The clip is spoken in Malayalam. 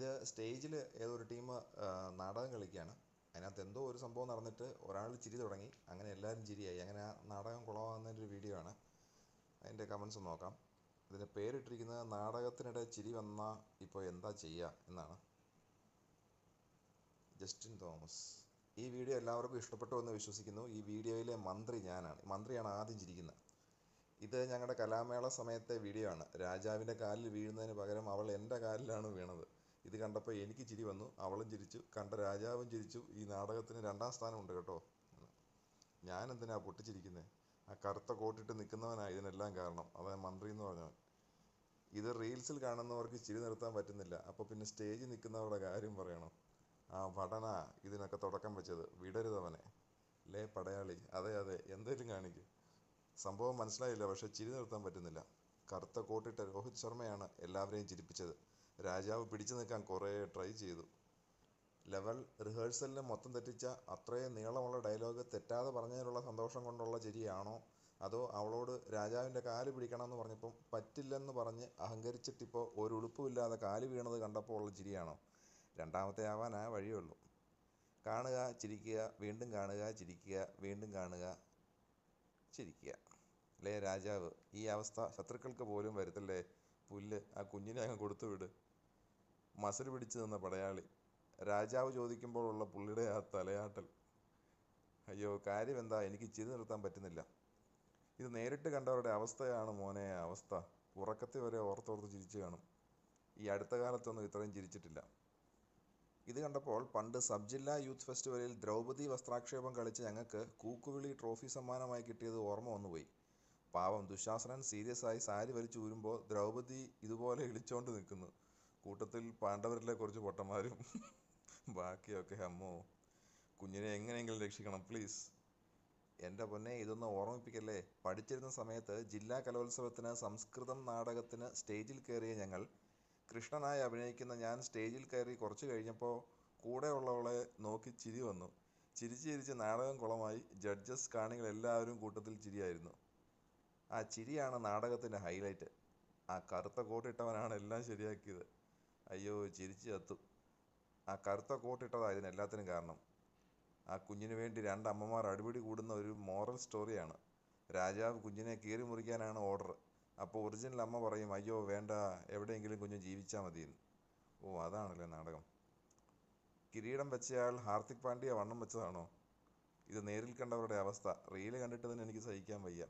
ഇത് സ്റ്റേജിൽ ഏതൊരു ടീം നാടകം കളിക്കുകയാണ്. അതിനകത്ത് എന്തോ ഒരു സംഭവം നടന്നിട്ട് ഒരാൾ ചിരി തുടങ്ങി, അങ്ങനെ എല്ലാവരും ചിരിയായി. അങ്ങനെ ആ നാടകം കുളമാകുന്നതിൻ്റെ ഒരു വീഡിയോ ആണ്. അതിൻ്റെ കമൻസ് നോക്കാം. ഇതിന് പേരിട്ടിരിക്കുന്നത് നാടകത്തിനിടെ ചിരി വന്നാൽ ഇപ്പോൾ എന്താ ചെയ്യുക എന്നാണ്. Justin Thomas. ഈ വീഡിയോ എല്ലാവർക്കും ഇഷ്ടപ്പെട്ടു എന്ന് വിശ്വസിക്കുന്നു. ഈ വീഡിയോയിലെ മന്ത്രിയാണ് ആദ്യം ചിരിക്കുന്നത്. ഇത് ഞങ്ങളുടെ കലാമേള സമയത്തെ വീഡിയോ ആണ്. രാജാവിൻ്റെ കാലിൽ വീഴുന്നതിന് പകരം അവൾ എൻ്റെ കാലിലാണ് വീണത്. ഇത് കണ്ടപ്പോൾ എനിക്ക് ചിരി വന്നു, അവളും ചിരിച്ചു, കണ്ട രാജാവും ചിരിച്ചു. ഈ നാടകത്തിന് 2ാം സ്ഥാനമുണ്ട് കേട്ടോ. ഞാനെന്തിനാ പൊട്ടിച്ചിരിക്കുന്നത്? ആ കറുത്ത കോട്ടിട്ട് നിൽക്കുന്നവനാണ് ഇതിനെല്ലാം കാരണം. അതാണ് മന്ത്രി എന്ന് പറഞ്ഞവൻ. ഇത് റീൽസിൽ കാണുന്നവർക്ക് ചിരി നിർത്താൻ പറ്റുന്നില്ല, അപ്പോൾ പിന്നെ സ്റ്റേജിൽ നിൽക്കുന്നവരുടെ കാര്യം പറയണം. ആ വടന ഇതിനൊക്കെ തുടക്കം വെച്ചത്, വിടരുതവനെ. ലേ പടയാളി, അതെ എന്തേലും കാണിക്കും. സംഭവം മനസ്സിലായില്ല, പക്ഷെ ചിരി നിർത്താൻ പറ്റുന്നില്ല. കറുത്ത കോട്ടിട്ട രോഹിത് ശർമ്മയാണ് എല്ലാവരെയും ചിരിപ്പിച്ചത്. രാജാവ് പിടിച്ചു നിൽക്കാൻ കുറേ ട്രൈ ചെയ്തു. ലെവൽ റിഹേഴ്സലിന് മൊത്തം തെറ്റിച്ച അത്രയും നീളമുള്ള ഡയലോഗ് തെറ്റാതെ പറഞ്ഞതിലുള്ള സന്തോഷം കൊണ്ടുള്ള ചിരിയാണോ, അതോ അവളോട് രാജാവിൻ്റെ കാല് പിടിക്കണമെന്ന് പറഞ്ഞപ്പം പറ്റില്ലെന്ന് പറഞ്ഞ് അഹങ്കരിച്ചിട്ടിപ്പോൾ ഒരു ഉളുപ്പുമില്ലാതെ കാല് വീണത് കണ്ടപ്പോൾ ഉള്ള ചിരിയാണോ? 2ാമത്തെ ആവാനാ വഴിയുള്ളൂ. കാണുക, ചിരിക്കുക, വീണ്ടും കാണുക, ചിരിക്കുക, വീണ്ടും കാണുക, ചിരിക്കുക. ലേ രാജാവ്, ഈ അവസ്ഥ ശത്രുക്കൾക്ക് പോലും വരുത്തല്ലേ. പുല്ല്, ആ കുഞ്ഞിനെ അങ്ങ് കൊടുത്തു വിട്. മസിൽ പിടിച്ചു നിന്ന പടയാളി. രാജാവ് ചോദിക്കുമ്പോഴുള്ള പുള്ളിയുടെ ആ തലയാട്ടൽ. അയ്യോ, കാര്യം എന്താ, എനിക്ക് ചിരി നിർത്താൻ പറ്റുന്നില്ല. ഇത് നേരിട്ട് കണ്ടവരുടെ അവസ്ഥയാണ് മോനെ അവസ്ഥ. ഉറക്കത്തിൽ വരെ ഓർത്തോർത്ത് ചിരിച്ചു കാണും. ഈ അടുത്ത കാലത്തൊന്നും ഇത്രയും ചിരിച്ചിട്ടില്ല. ഇത് കണ്ടപ്പോൾ പണ്ട് സബ് ജില്ലാ യൂത്ത് ഫെസ്റ്റിവലിൽ ദ്രൗപദി വസ്ത്രാക്ഷേപം കളിച്ച് ഞങ്ങൾക്ക് കൂക്കുവിളി ട്രോഫി സമ്മാനമായി കിട്ടിയത് ഓർമ്മ വന്നുപോയി. പാവം ദുശാസനൻ സീരിയസ് ആയി സാരി വലിച്ചൂരുമ്പോൾ ദ്രൗപദി ഇതുപോലെ ഇളിച്ചോണ്ട് നിൽക്കുന്നു. കൂട്ടത്തിൽ പാണ്ഡവരിലെ കുറച്ച് പൊട്ടന്മാരും. ബാക്കിയൊക്കെ അമ്മോ. കുഞ്ഞിനെ എങ്ങനെയെങ്കിലും രക്ഷിക്കണം പ്ലീസ്. എൻ്റെ പൊന്നെ, ഇതൊന്നും ഓർമ്മിപ്പിക്കല്ലേ. പഠിച്ചിരുന്ന സമയത്ത് ജില്ലാ കലോത്സവത്തിന് സംസ്കൃതം നാടകത്തിന് സ്റ്റേജിൽ കയറിയ ഞങ്ങൾ, കൃഷ്ണനായി അഭിനയിക്കുന്ന ഞാൻ സ്റ്റേജിൽ കയറി കുറച്ച് കഴിഞ്ഞപ്പോൾ കൂടെ ഉള്ളവളെ നോക്കി ചിരി വന്നു. ചിരിച്ച് നാടകം കുളമായി. ജഡ്ജസ്, കാണികളെല്ലാവരും കൂട്ടത്തിൽ ചിരിയായിരുന്നു. ആ ചിരിയാണ് നാടകത്തിൻ്റെ ഹൈലൈറ്റ്. ആ കറുത്ത കോട്ടിട്ടവനാണ് എല്ലാം ശരിയാക്കിയത്. അയ്യോ, ചിരിച്ച് ചത്തു. ആ കറുത്ത കോട്ടിട്ടതാണ് ഇതിനെല്ലാത്തിനും കാരണം. ആ കുഞ്ഞിന് വേണ്ടി 2 അമ്മമാർ അടിപിടി കൂടുന്ന ഒരു മോറൽ സ്റ്റോറിയാണ്. രാജാവ് കുഞ്ഞിനെ കീറി മുറിക്കാനാണ് ഓർഡർ. അപ്പോൾ ഒറിജിനൽ അമ്മ പറയും, അയ്യോ വേണ്ട, എവിടെയെങ്കിലും കുഞ്ഞ് ജീവിച്ചാൽ മതിയെന്ന്. ഓ, അതാണല്ലേ നാടകം. കിരീടം വെച്ചയാൾ ഹാർദിക് പാണ്ഡ്യ വണ്ണം വെച്ചതാണോ? ഇത് നേരിൽ കണ്ടവരുടെ അവസ്ഥ. റീല് കണ്ടിട്ട് തന്നെ എനിക്ക് സഹിക്കാൻ വയ്യ.